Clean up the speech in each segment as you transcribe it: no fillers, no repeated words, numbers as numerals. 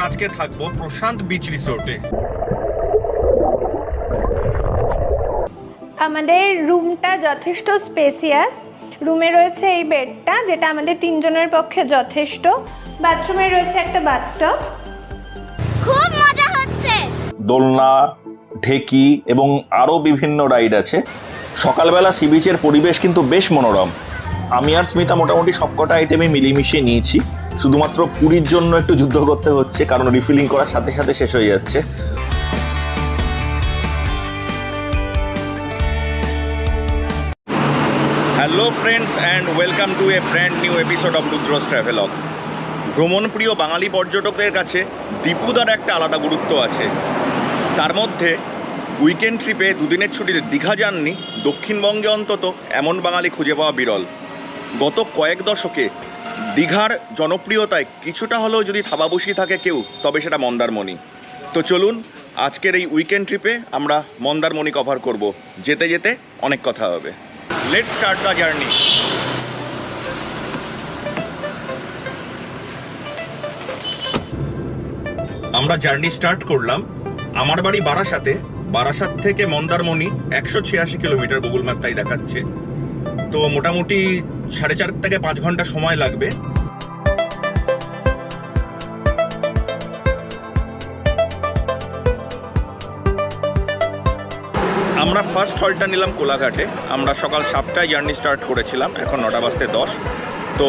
আজকে থাকবো প্রশান্ত বিচ রিসোর্টে। আমাদের রুমটা যথেষ্ট স্পেসিয়াস। রুমে রয়েছে এই বেডটা, যেটা আমাদের তিনজনের পক্ষে যথেষ্ট। বাথরুমে রয়েছে একটা বাথটব। খুব মজা হচ্ছে। দোলনা, ঢেকি এবং আরও বিভিন্ন রাইড আছে। সকালবেলা সি বিচের পরিবেশ কিন্তু বেশ মনোরম। আমি আর স্মিতা মোটামুটি সবকটা আইটেমে মিলিমিশিয়ে নিয়েছি। শুধুমাত্র পুরীর জন্য একটু যুদ্ধ করতে হচ্ছে, কারণ রিফিলিং করার সাথে সাথে শেষ হয়ে যাচ্ছে। Hello friends and welcome to a brand new episode of Rudra's travelogue. ভ্রমণপ্রিয় বাঙালি পর্যটকদের কাছে দীপুদার একটা আলাদা গুরুত্ব আছে। তার মধ্যে উইকেন্ড ট্রিপে দুদিনের ছুটিতে দীঘা যাননি দক্ষিণবঙ্গে অন্তত এমন বাঙালি খুঁজে পাওয়া বিরল। গত কয়েক দশকে দীঘার জনপ্রিয়তায় কিছুটা হলেও যদি থাবা বসিয়ে থাকে কেউ, তবে সেটা মন্দারমণি। তো চলুন আজকের এই উইকেন্ড ট্রিপে আমরা মন্দারমণি কভার করব। যেতে যেতে অনেক কথা হবে। Let's start the journey. আমরা জার্নি স্টার্ট করলাম। আমার বাড়ি বারাসাতে। বারাসাত থেকে মন্দারমণি 186 কিলোমিটার গুগল ম্যাপ তাই দেখাচ্ছে। তো মোটামুটি 4.5 থেকে 5 ঘন্টা সময় লাগবে। আমরা ফার্স্ট হল্টটা নিলাম কোলাঘাটে। আমরা সকাল 7টায় জার্নি স্টার্ট করেছিলাম, এখন 9টা বাজতে 10। তো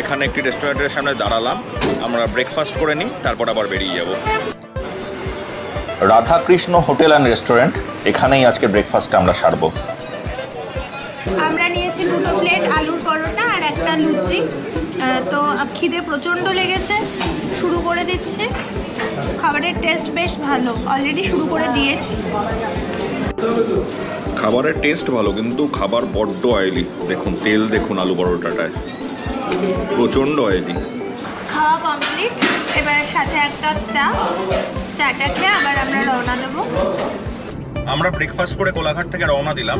এখানে একটি রেস্টুরেন্টের সামনে দাঁড়ালাম। আমরা ব্রেকফাস্ট করে নিই, তারপর আবার বেরিয়ে যাব। রাধাকৃষ্ণ হোটেল অ্যান্ড রেস্টুরেন্ট, এখানেই আজকে ব্রেকফাস্টটা আমরা সারবো। আমরা নিয়েছি 2 প্লেট আলুর পরোটা আর একটা লুচি। তো খিদে প্রচণ্ড লেগেছে, শুরু করে দিচ্ছি। খাবারের টেস্ট বেশ ভালো, অলরেডি শুরু করে দিয়েছি। খাবারের টেস্ট ভালো, কিন্তু খাবার বড্ড অয়েলি। দেখুন তেল, দেখুন আলু পরোটাটায় প্রচণ্ড অয়েলি। খাওয়া কমপ্লিট, এবার সাথে একটা চাটা খেয়ে আবার আমরা রওনা দেবো। আমরা ব্রেকফাস্ট করে কোলাঘাট থেকে রওনা দিলাম।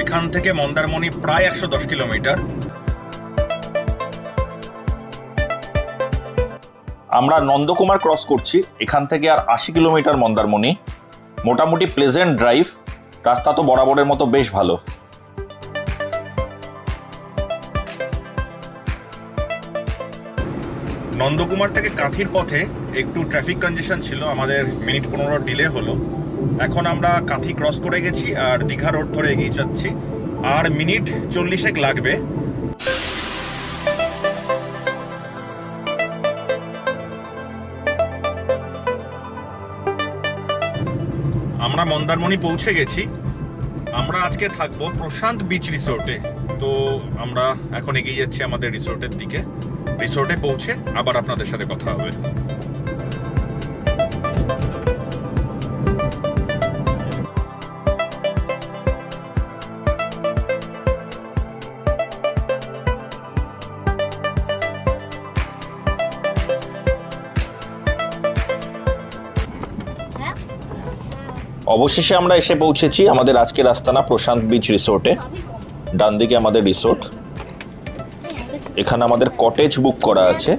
এখান থেকে মন্দারমণি প্রায় 110 কিলোমিটার। আমরা নন্দকুমার ক্রস করছি। এখান থেকে আর 80 কিলোমিটার মন্দারমণি। মোটামুটি প্লেজেন্ট ড্রাইভ। রাস্তা তো বরাবরের মতো বেশ ভালো। নন্দকুমার থেকে কাঁথির পথে একটু ট্রাফিক কনজেশন ছিল, আমাদের মিনিট 15 ডিলে হলো। এখন আমরা কাঁথি ক্রস করে গেছি আর দীঘা রোড ধরে এগিয়ে যাচ্ছি। আর মিনিট 40 লাগবে। আমরা মন্দারমণি পৌঁছে গেছি। আমরা আজকে থাকবো প্রশান্ত বিচ রিসোর্টে। তো আমরা এখন এগিয়ে যাচ্ছি আমাদের রিসোর্টের দিকে। রিসোর্টে পৌঁছে আবার আপনাদের সাথে কথা হবে। অবশেষে আমরা এসে পৌঁছেছি আমাদের আজকের আস্তানা প্রশান্ত বিচ রিসোর্টে। ডান দিকে আমাদের রিসোর্ট। এখানে আমাদের কটেজ বুক করা আছে।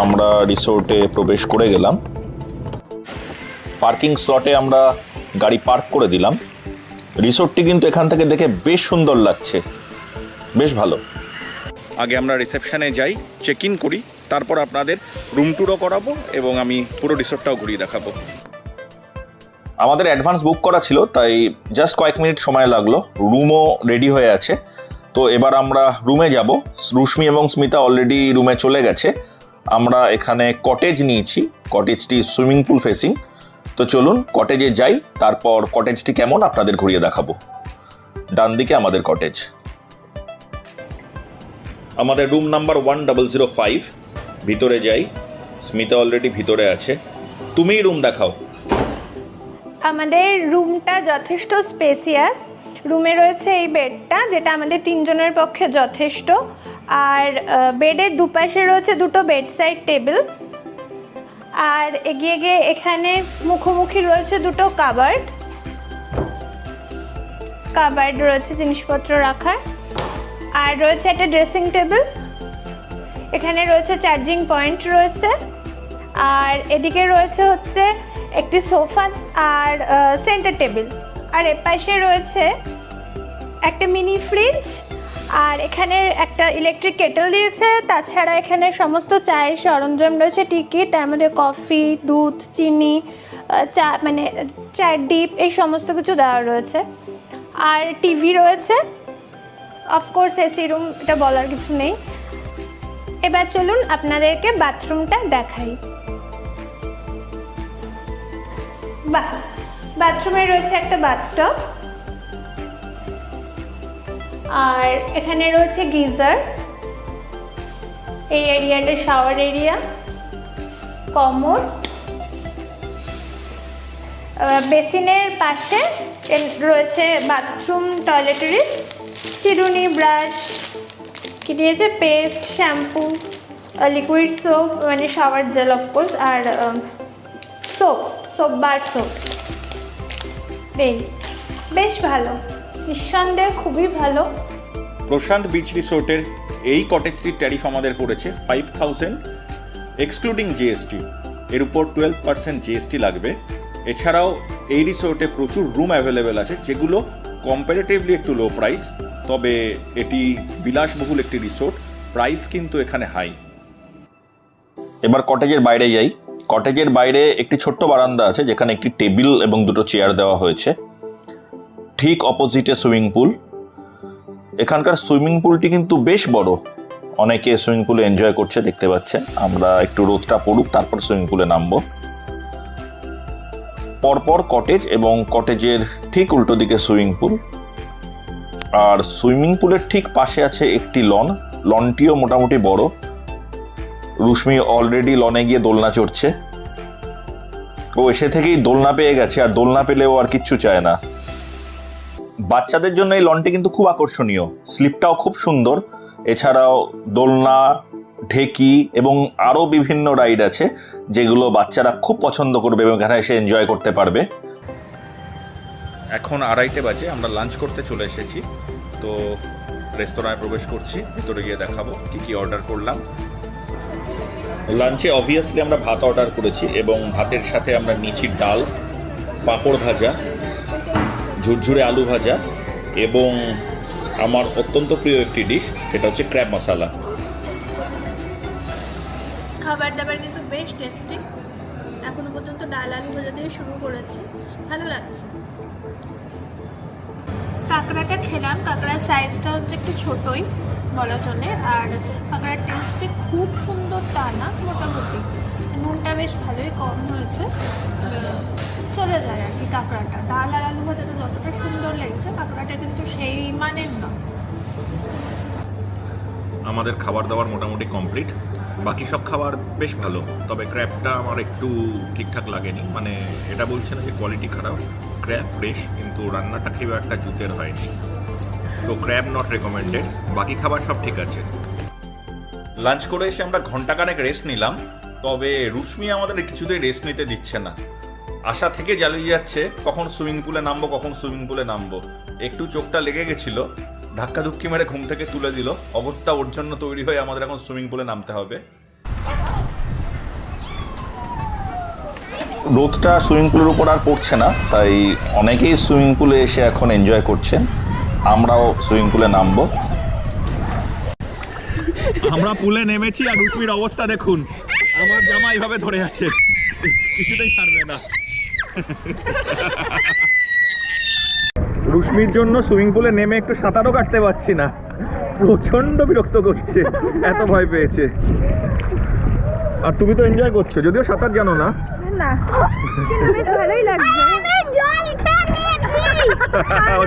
আমরা রিসোর্টে প্রবেশ করে গেলাম। পার্কিং স্লটে আমরা গাড়ি পার্ক করে দিলাম। রিসোর্টটি কিন্তু এখান থেকে দেখে বেশ সুন্দর লাগছে, বেশ ভালো। আগে আমরা রিসেপশনে যাই, চেক ইন করি, তারপর আপনাদের রুম ট্যুরও করাবো এবং আমি পুরো রিসোর্টটাও ঘুরিয়ে দেখাবো। আমাদের অ্যাডভান্স বুক করা ছিল, তাই জাস্ট কয়েক মিনিট সময় লাগলো। রুমও রেডি হয়ে আছে। তো এবার আমরা রুমে যাব। রুশ্মি এবং স্মিতা অলরেডি রুমে চলে গেছে। আমরা এখানে কটেজ নিয়েছি। কটেজটি সুইমিং পুল ফেসিং। তো চলুন কটেজে যাই, তারপর কটেজটি কেমন আপনাদের ঘুরিয়ে দেখাবো। ডান দিকে আমাদের কটেজ। আমাদের রুম নাম্বার 1005। ভিতরে যাই। স্মিতা অলরেডি ভিতরে আছে। তুমিই রুম দেখাও। আমাদের রুমটা যথেষ্ট স্পেসিয়াস। রুমে রয়েছে এই বেডটা, যেটা আমাদের তিনজনের পক্ষে যথেষ্ট। আর বেডের দুপাশে রয়েছে 2 বেড সাইড টেবিল। আর এগিয়ে গিয়ে এখানে মুখোমুখি রয়েছে 2 কাবার্ড রয়েছে জিনিসপত্র রাখার। আর রয়েছে একটা ড্রেসিং টেবিল। এখানে রয়েছে চার্জিং পয়েন্ট রয়েছে। আর এদিকে রয়েছে হচ্ছে একটি সোফা আর সেন্টার টেবিল, আর এপাশে রয়েছে একটা মিনি ফ্রিজ, আর এখানে একটা ইলেকট্রিক কেটল দিয়েছে। তাছাড়া এখানে সমস্ত চায়ের সরঞ্জাম রয়েছে, টিকিট, তার মধ্যে কফি, দুধ, চিনি, চা মানে চায়ের ডিপ, এই সমস্ত কিছু দেওয়া রয়েছে। আর টিভি রয়েছে, অফকোর্স এসি রুম, এটা বলার কিছু নেই। এবার চলুন আপনাদেরকে বাথরুমটা দেখাই। বাথরুমে রয়েছে একটা বাথটব, আর এখানে রয়েছে গিজার, এই এরিয়াটা শাওয়ার এরিয়া, কমোড, বেসিনের পাশে রয়েছে বাথরুম টয়লেটরিজ, চিরুনি, ব্রাশ, কি দিয়েছে, পেস্ট, শ্যাম্পু, লিকুইড সোপ মানে শাওয়ার জেল অফকোর্স, আর সোপ বার সোপ। এই বেশ ভালো, নিঃসন্দেহে খুবই ভালো। প্রশান্ত বিচ রিসোর্টের এই কটেজটির ট্যারিফ আমাদের পড়েছে 5000 এক্সক্লুডিং জিএসটি, এর উপর 12% জিএসটি লাগবে। এছাড়াও এই রিসোর্টে প্রচুর রুম অ্যাভেলেবেল আছে, যেগুলো কম্পারেটিভলি একটু লো প্রাইস, তবে এটি বিলাসবহুল একটি রিসোর্ট, প্রাইস কিন্তু এখানে হাই। এবার কটেজের বাইরে যাই। কটেজের বাইরে একটি ছোট্ট বারান্দা আছে, যেখানে একটি টেবিল এবং দুটো চেয়ার দেওয়া হয়েছে। ঠিক অপোজিটে সুইমিং পুল। এখানকার সুইমিং পুলটি কিন্তু বেশ বড়, অনেকে সুইমিং পুলে এনজয় করছে দেখতে পাচ্ছেন। আমরা একটু রোদটা পড়ুক, তারপর সুইমিং পুলে নামবো। পরপর কটেজ এবং কটেজের ঠিক উল্টো দিকে সুইমিং পুল, আর সুইমিং পুলের ঠিক পাশে আছে একটি লনটিও মোটামুটি বড়। রুশ্মি অলরেডি লনে গিয়ে দোলনা চড়ছে, ও এসে থেকেই দোলনা পেয়ে গেছে, আর দোলনা পেলেও আর কিচ্ছু চায় না। বাচ্চাদের জন্য এই লনটি কিন্তু খুব আকর্ষণীয়, স্লিপটাও খুব সুন্দর। এছাড়াও দোলনা, ঢেকি এবং আরও বিভিন্ন রাইড আছে, যেগুলো বাচ্চারা খুব পছন্দ করবে এবং এখানে এসে এনজয় করতে পারবে। এখন 2:30 বাজে, আমরা লাঞ্চ করতে চলে এসেছি। তো রেস্তোরাঁয় প্রবেশ করছি, ভিতরে গিয়ে দেখাবো কি কি অর্ডার করলাম। লাঞ্চে অবভিয়াসলি আমরা ভাত অর্ডার করেছি এবং ভাতের সাথে আমরা নিয়েছি ডাল, পাঁপড় ভাজা, ঝুরঝুরে আলু ভাজা এবং আমার অত্যন্ত প্রিয় একটি ডিশ, সেটা হচ্ছে ক্র্যাব মশালা। খাবার দাবার কিন্তু বেশ টেস্টি। এখনো পর্যন্ত ডাল আলু ভাজা দিয়ে শুরু করেছি, ভালো লাগছে। কাঁকড়াটা খেলাম, কাঁকড়ার সাইজটা হচ্ছে একটু ছোটই বলা চলে, আর কাঁকড়ার টেস্টে খুব সুন্দর তা না, মোটামুটি নুনটা বেশ ভালোই কম হয়েছে, চলে যায় আর কি কাঁকড়াটা। ডাল আর আলু ভাজাটা যতটা সুন্দর লেগেছে, কাঁকড়াটা কিন্তু সেই মানের না। আমাদের খাবার দাবার মোটামুটি কমপ্লিট, বাকি সব খাবার বেশ ভালো, তবে ক্র্যাবটা আমার একটু ঠিকঠাক লাগেনি। মানে এটা বলছে না যে কোয়ালিটি খারাপ, ক্র্যাব ফ্রেশ, কিন্তু রান্নাটা খুব একটা জুতের হয়নি। তো ক্র্যাব নট রেকমেন্ডেড, বাকি খাবার সব ঠিক আছে। লাঞ্চ করে এসে আমরা ঘন্টাখানেক রেস্ট নিলাম, তবে রুশ্মি আমাদের কিছুতেই রেস্ট নিতে দিচ্ছে না। আশা থেকে জ্বালিয়ে যাচ্ছে কখন সুইমিং পুলে নামবো, কখন সুইমিং পুলে নামবো। একটু চোখটা লেগে গেছিল, ধাক্কাধুক্কি মেরে ঘুম থেকে তুলে দিল। অবস্থা ওর জন্য তৈরি হয়ে আমাদের এখন সুইমিং পুলে নামতে হবে। রোদটা সুইমিং পুলের উপর আর পড়ছে না, তাই অনেকেই সুইমিং পুলে এসে এখন এনজয় করছেন। আমরাও সুইমিং পুলে নামবো। আমরা পুলে নেমেছি আর রুশ্মির অবস্থা দেখুন, আমার জামা এইভাবে ধরে আছে, কিছুতেই ছাড়বে না। রুশ্মির জন্য সুইমিং পুলে নেমে একটু সাঁতারও কাটতে পারছি না, প্রচন্ড বিরক্ত করছে, এত ভয় পেয়েছে। আর তুমি তো এনজয় করছো, যদিও সাঁতার জানো না। না, কিন্তু বেশ ভালোই লাগছে।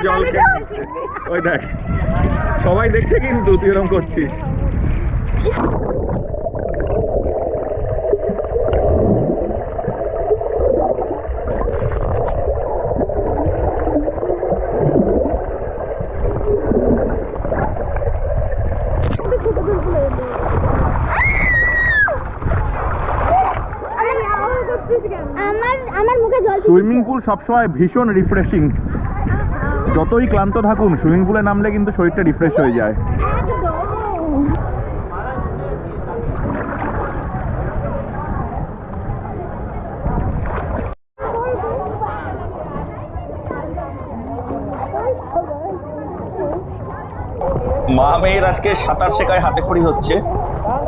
জল খেয়ে ওই দেখ, সবাই দেখছে কিন্তু তুই এরকম করছিস। সুইমিং পুল সবসময় ভীষণ রিফ্রেশিং, যতই ক্লান্ত থাকুন সুইমিং পুলে নামলে কিন্তু শরীরটা রিফ্রেশ হয়ে যায়। মা মেয়ের আজকে সাঁতার শেখায়, হাতে খড়ি হচ্ছে,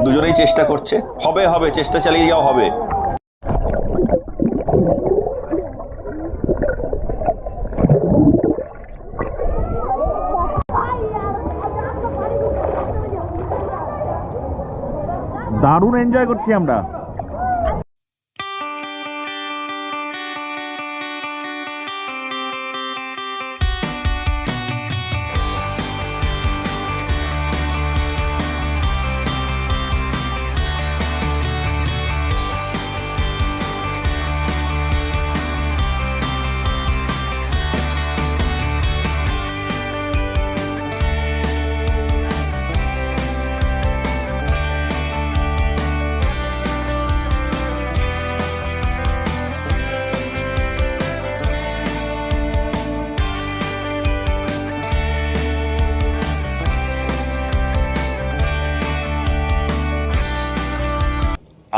দুজনেই চেষ্টা করছে। হবে হবে, চেষ্টা চালিয়ে যাওয়া হবে। দারুণ এনজয় করছি আমরা।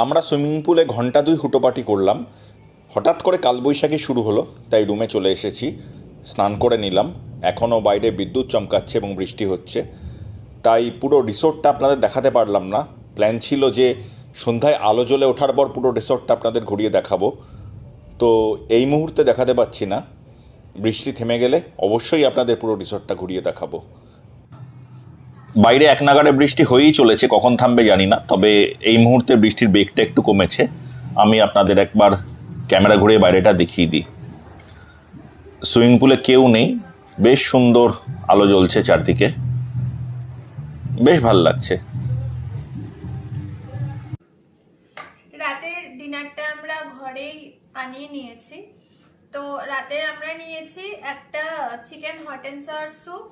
আমরা সুইমিং পুলে ঘন্টা 2 হুটোপাটি করলাম। হঠাৎ করে কালবৈশাখী শুরু হলো, তাই রুমে চলে এসেছি, স্নান করে নিলাম। এখনও বাইরে বিদ্যুৎ চমকাচ্ছে এবং বৃষ্টি হচ্ছে, তাই পুরো রিসোর্টটা আপনাদের দেখাতে পারলাম না। প্ল্যান ছিল যে সন্ধ্যায় আলো জ্বলে ওঠার পর পুরো রিসোর্টটা আপনাদের ঘুরিয়ে দেখাবো, তো এই মুহূর্তে দেখাতে পাচ্ছি না। বৃষ্টি থেমে গেলে অবশ্যই আপনাদের পুরো রিসোর্টটা ঘুরিয়ে দেখাবো। বাইরে এক নাগাড়ে বৃষ্টি হয়েই চলেছে, কখন থামবে জানি না, তবে এই মুহূর্তে বৃষ্টির বেগটা একটু কমেছে। আমি আপনাদের একবার ক্যামেরা ঘুরিয়ে বাইরেটা দেখিয়ে দিই। সুইমিং পুলে কেউ নেই, বেশ সুন্দর আলো জ্বলছে চারদিকে, বেশ ভালো লাগছে। রাতের ডিনারটা আমরা ঘরেই বানিয়ে নিয়েছি। তো রাতে আমরা নিয়েছি একটা chicken hot and sour soup,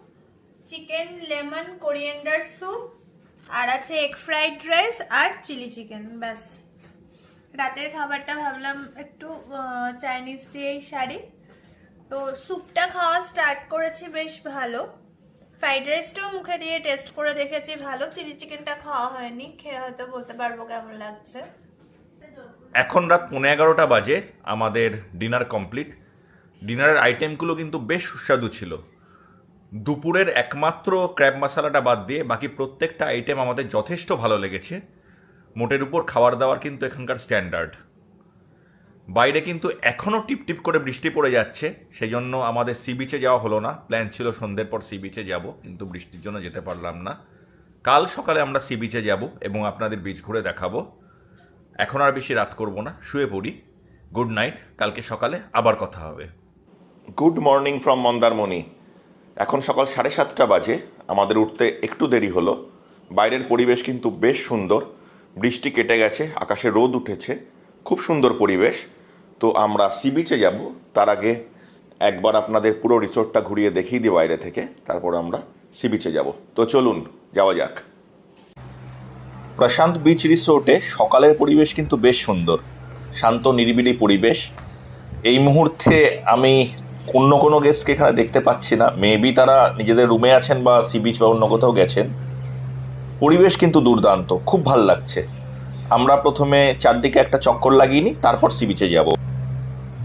chicken lemon coriander soup, আর আছে এগ ফ্রাইড রাইস আর চিলি চিকেন। ব্যাস, রাতের খাবারটা ভাবলাম একটু চাইনিজ দিয়েই সারি। তো স্যুপটা খাওয়া স্টার্ট করেছি, বেশ ভালো। ফ্রাইড রাইসটাও মুখে দিয়ে টেস্ট করে দেখেছি, ভালো। চিলি চিকেনটা খাওয়া হয়নি, খেয়ে হয়তো বলতে পারবো কেমন লাগছে। এখন রাত 11:15 বাজে, আমাদের ডিনার কমপ্লিট। ডিনারের আইটেমগুলো কিন্তু বেশ সুস্বাদু ছিল। দুপুরের একমাত্র ক্র্যাব মশালাটা বাদ দিয়ে বাকি প্রত্যেকটা আইটেম আমাদের যথেষ্ট ভালো লেগেছে। মোটের উপর খাবার দাবার কিন্তু এখানকার স্ট্যান্ডার্ড। বাইরে কিন্তু এখনও টিপটিপ করে বৃষ্টি পড়ে যাচ্ছে, সেই জন্য আমাদের সি বিচে যাওয়া হলো না। প্ল্যান ছিল সন্ধ্যের পর সি বিচে যাব, কিন্তু বৃষ্টির জন্য যেতে পারলাম না। কাল সকালে আমরা সি বিচে যাব এবং আপনাদের বিচ ঘুরে দেখাবো। এখন আর বেশি রাত করব না, শুয়ে পড়ি। গুড নাইট, কালকে সকালে আবার কথা হবে। Good morning from Mandarmani. এখন সকাল 7:30 বাজে, আমাদের উঠতে একটু দেরি হলো। বাইরের পরিবেশ কিন্তু বেশ সুন্দর, বৃষ্টি কেটে গেছে, আকাশে রোদ উঠেছে, খুব সুন্দর পরিবেশ। তো আমরা সি বিচে যাব, তার আগে একবার আপনাদের পুরো রিসোর্টটা ঘুরিয়ে দেখিয়ে দিই বাইরে থেকে, তারপর আমরা সি বিচে যাব। তো চলুন যাওয়া যাক। প্রশান্ত বিচ রিসোর্টে সকালের পরিবেশ কিন্তু বেশ সুন্দর, শান্ত নিরিবিলি পরিবেশ। এই মুহূর্তে আমি অন্য কোনো গেস্টকে এখানে দেখতে পাচ্ছি না, মেবি তারা নিজেদের রুমে আছেন বা সি বিচ বা অন্য কোথাও গেছেন। পরিবেশ কিন্তু দুর্দান্ত, খুব ভাল লাগছে। আমরা প্রথমে চারদিকে একটা চক্কর লাগিয়ে নিই, তারপর সি বিচে যাব।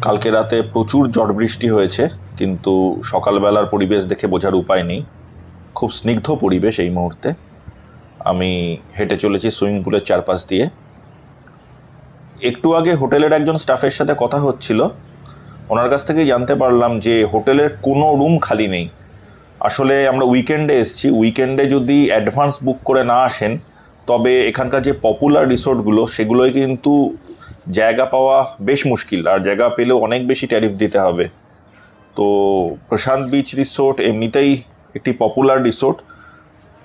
কালকে রাতে প্রচুর ঝড় বৃষ্টি হয়েছে, কিন্তু সকালবেলার পরিবেশ দেখে বোঝার উপায় নেই। খুব স্নিগ্ধ পরিবেশ এই মুহূর্তে। আমি হেঁটে চলেছি সুইমিং পুলের চারপাশ দিয়ে। একটু আগে হোটেলের একজন স্টাফের সাথে কথা হচ্ছিল, ওনার কাছ থেকেই জানতে পারলাম যে হোটেলের কোনো রুম খালি নেই। আসলে আমরা উইকেন্ডে এসেছি, উইকেন্ডে যদি অ্যাডভান্স বুক করে না আসেন, তবে এখানকার যে পপুলার রিসোর্টগুলো সেগুলোয় কিন্তু জায়গা পাওয়া বেশ মুশকিল, আর জায়গা পেলেও অনেক বেশি ট্যারিফ দিতে হবে। তো প্রশান্ত বিচ রিসোর্ট এমনিতেই একটি পপুলার রিসোর্ট,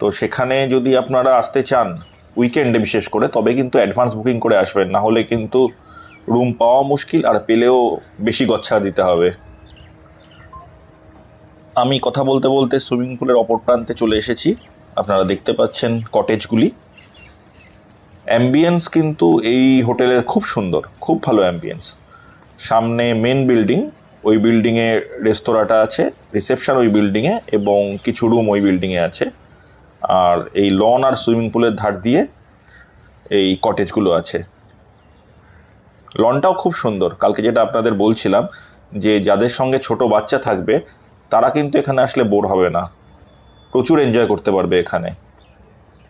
তো সেখানে যদি আপনারা আসতে চান উইকেন্ডে বিশেষ করে, তবে কিন্তু অ্যাডভান্স বুকিং করে আসবেন, না হলে কিন্তু রুম পাওয়া মুশকিল, আর পেলেও বেশি গচ্ছা দিতে হবে। আমি কথা বলতে বলতে সুইমিং পুলের অপর প্রান্তে চলে এসেছি। আপনারা দেখতে পাচ্ছেন কটেজগুলি। অ্যাম্বিয়েন্স কিন্তু এই হোটেলের খুব সুন্দর, খুব ভালো অ্যাম্বিয়েন্স। সামনে মেন বিল্ডিং, ওই বিল্ডিংয়ে রেস্তোরাঁটা আছে, রিসেপশন ওই বিল্ডিংয়ে, এবং কিছু রুম ওই বিল্ডিংয়ে আছে। আর এই লন আর সুইমিং পুলের ধার দিয়ে এই কটেজগুলো আছে। লনটাও খুব সুন্দর। কালকে যেটা আপনাদের বলছিলাম যে যাদের সঙ্গে ছোট বাচ্চা থাকবে তারা কিন্তু এখানে আসলে বোর হবে না। প্রচুর এনজয় করতে পারবে এখানে।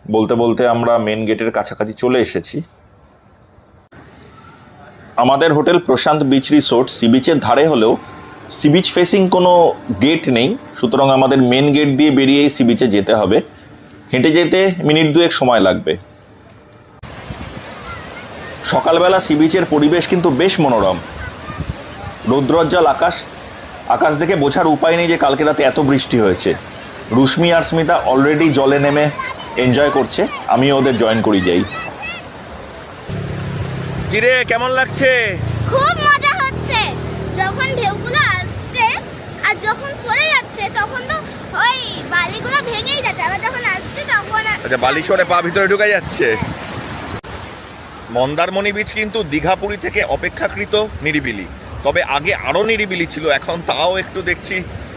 বলতে বলতে আমরা মেন গেটের কাছাকাছি চলে এসেছি। আমাদের হোটেল প্রশান্ত বিচ রিসোর্ট সি বিচের ধারে হলেও সি বিচ ফেসিং কোনো গেট নেই, সুতরাং আমাদের মেন গেট দিয়ে বেরিয়েই সি বিচে যেতে হবে। হেঁটে যেতে মিনিট 2 সময় লাগবে। সকালবেলা সি বিচের পরিবেশ কিন্তু বেশ মনোরম। রৌদ্রোজ্জ্বল আকাশ দেখে বোঝার উপায় নেই যে কালকে রাতে এত বৃষ্টি হয়েছে। রুশ্মি আর স্মিতা অলরেডি জলে নেমে এনজয় করছে, আমিও ওদের জয়েন করি যাই। কিরে কেমন লাগছে? খুব মজা হচ্ছে। যখন ঢেউগুলো আসছে আর যখন চলে যাচ্ছে তখন তো ওই বালিগুলো ভেঙেই যাচ্ছে, আবার যখন আসছে তখন আচ্ছা, বালি সরে পা ভিতরে ঢুকে যাচ্ছে। মন্দারমণি বিচ কিন্তু দীঘা পুরী থেকে অপেক্ষাকৃত নিরিবিলি, তবে আগে আরও নিরিবিলি ছিল, এখন তাও একটু দেখছি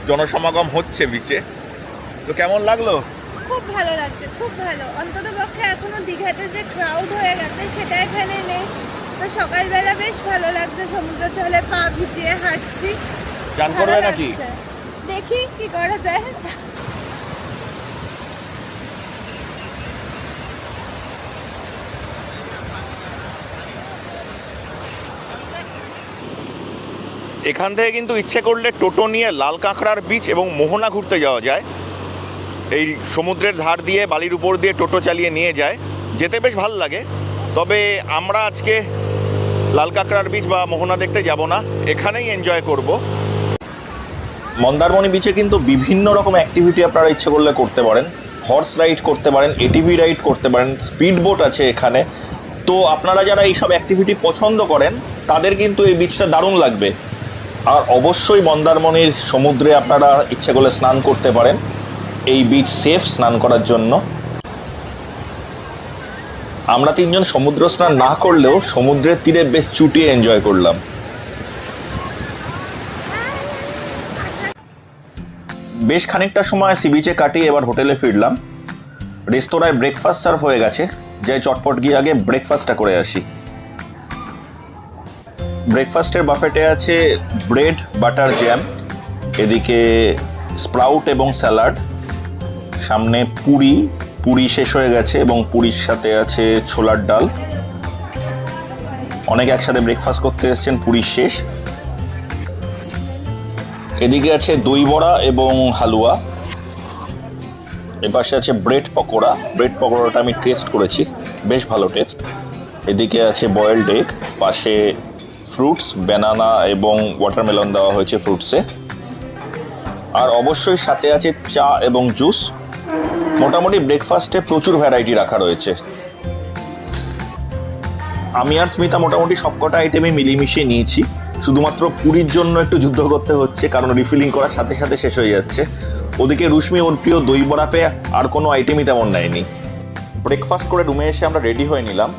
জনসমাগম হচ্ছে বিচে। তো কেমন লাগলো? খুব ভালো লাগছে, খুব ভালো। অন্তত পক্ষে এখনো দীঘাতে যে ক্রাউড হয়ে গেছে সেটা এখানে নেই। তো সকালবেলা বেশ ভালো লাগছে, সমুদ্র জলে পা ভিজিয়ে হাঁটছি। চান করবে নাকি? দেখি কি করা যায়। এখান থেকে কিন্তু ইচ্ছে করলে টোটো নিয়ে লাল কাঁকড়ার বিচ এবং মোহনা ঘুরতে যাওয়া যায়। এই সমুদ্রের ধার দিয়ে বালির উপর দিয়ে টোটো চালিয়ে নিয়ে যায়, যেতে বেশ ভালো লাগে। তবে আমরা আজকে লাল কাঁকড়ার বিচ বা মোহনা দেখতে যাব না, এখানেই এনজয় করব। মন্দারমণি বিচে কিন্তু বিভিন্ন রকম অ্যাক্টিভিটি আপনারা ইচ্ছে করলে করতে পারেন। হর্স রাইড করতে পারেন, এটিভি রাইড করতে পারেন, স্পিড বোট আছে এখানে। তো আপনারা যারা এইসব অ্যাক্টিভিটি পছন্দ করেন তাদের কিন্তু এই বিচটা দারুণ লাগবে। আর অবশ্যই মন্দারমণির সমুদ্রে আপনারা ইচ্ছে করলে স্নান করতে পারেন। এই বিচ সেফ স্নান করার জন্য। আমরা 3 জন সমুদ্র স্নান না করলেও সমুদ্রের তীরে বেশ চুটিয়ে এনজয় করলাম। বেশ খানিকটা সময় সি বিচে কাটিয়ে এবার হোটেলে ফিরলাম। রেস্তোরাঁয় ব্রেকফাস্ট সার্ভ হয়ে গেছে, যাই চটপট গিয়ে আগে ব্রেকফাস্টটা করে আসি। ব্রেকফাস্টের বাফেটে আছে ব্রেড, বাটার, জ্যাম, এদিকে স্প্রাউট এবং স্যালাড, সামনে পুরি শেষ হয়ে গেছে এবং পুরির সাথে আছে ছোলার ডাল। অনেকে একসাথে ব্রেকফাস্ট করতে এসেছেন, পুরি শেষ। এদিকে আছে দই বড়া এবং হালুয়া। এপাশে আছে ব্রেড পকোড়া। ব্রেড পকোড়াটা আমি টেস্ট করেছি, বেশ ভালো টেস্ট। এদিকে আছে বয়েলড এগ, পাশে ফ্রুটস, ব্যানানা এবং ওয়াটারমেলন দেওয়া হয়েছে ফ্রুটসে। আর অবশ্যই সাথে আছে চা এবং জুস। মোটামুটি ব্রেকফাস্টে প্রচুর ভ্যারাইটি রাখা রয়েছে। আমি আর স্মিতা মোটামুটি সবকটা আইটেমে মিলিয়ে নিয়েছি। শুধুমাত্র পুরীর জন্য একটু যুদ্ধ করতে হচ্ছে, কারণ রিফিলিং করার সাথে সাথে শেষ হয়ে যাচ্ছে। ওদিকে রুশ্মি ওর প্রিয় দই বড়া পেয়ে আর কোনো আইটেমই তেমন নেয়নি। ব্রেকফাস্ট করে রুমে এসে আমরা রেডি হয়ে নিলাম।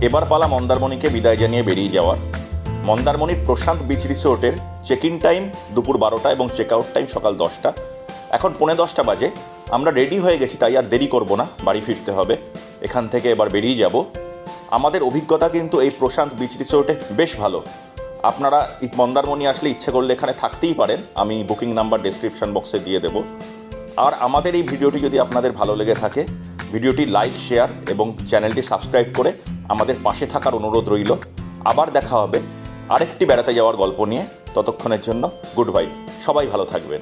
এবার পালা মন্দারমণিকে বিদায় জানিয়ে বেরিয়ে যাওয়ার। মন্দারমণির প্রশান্ত বিচ রিসোর্টের চেক ইন টাইম দুপুর 12টা এবং চেক আউট টাইম সকাল 10টা। এখন 9:45 বাজে। আমরা রেডি হয়ে গেছি, তাই আর দেরি করব না, বাড়ি ফিরতে হবে। এখান থেকে এবার বেরিয়ে যাব। আমাদের অভিজ্ঞতা কিন্তু এই প্রশান্ত বিচ রিসোর্টে বেশ ভালো। আপনারা মন্দারমণি আসলে ইচ্ছে করলে এখানে থাকতেই পারেন, আমি বুকিং নাম্বার ডেসক্রিপশন বক্সে দিয়ে দেব। আর আমাদের এই ভিডিওটি যদি আপনাদের ভালো লেগে থাকে, ভিডিওটি লাইক, শেয়ার এবং চ্যানেলটি সাবস্ক্রাইব করে আমাদের পাশে থাকার অনুরোধ রইল। আবার দেখা হবে আরেকটি বেড়াতে যাওয়ার গল্প নিয়ে। ততক্ষণের জন্য গুড বাই, সবাই ভালো থাকবেন।